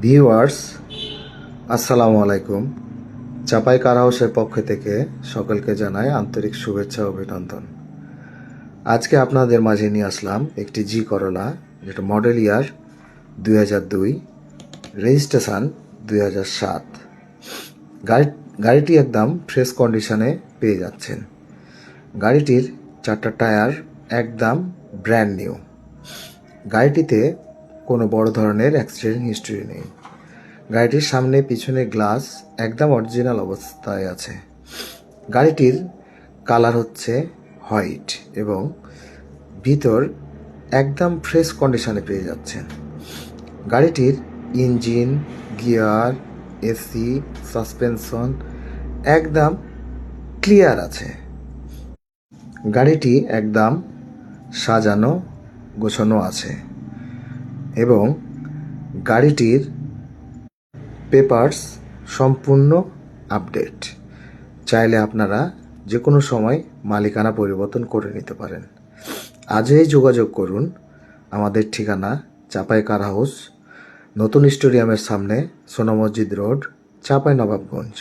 Viewers, আসসালামু আলাইকুম। চাপাই কার হাউসের পক্ষ থেকে সকলকে জানাই আন্তরিক শুভেচ্ছা ও অভিনন্দন। আজকে আপনাদের মাঝে নিয়ে আসলাম একটি জি করলা, যেটা মডেল ইয়ার 2002, রেজিস্ট্রেশন 2007। গাড়িটি একদম ফ্রেশ কন্ডিশনে পেয়ে যাচ্ছেন। গাড়িটির 4টা টায়ার একদম ব্র্যান্ড নিউ। গাড়িটিতে কোনো বড় ধরনের অ্যাক্সিডেন্ট হিস্ট্রি নেই। গাড়িটির সামনে পিছনে গ্লাস একদম অরিজিনাল অবস্থায় আছে। গাড়িটির কালার হচ্ছে হোয়াইট এবং ভিতর একদম ফ্রেশ কন্ডিশনে পেয়ে যাচ্ছেন। গাড়িটির ইঞ্জিন, গিয়ার, এসি, সাসপেনশন একদম ক্লিয়ার আছে। গাড়িটি একদম সাজানো গোছানো আছে এবং গাড়িটির পেপারস সম্পূর্ণ আপডেট। চাইলে আপনারা যে কোনো সময় মালিকানা পরিবর্তন করে নিতে পারেন। আজই যোগাযোগ করুন। আমাদের ঠিকানা চাপাই কার হাউস, নতুন স্টেডিয়ামের সামনে, সোনা মসজিদ রোড, চাপাই নবাবগঞ্জ।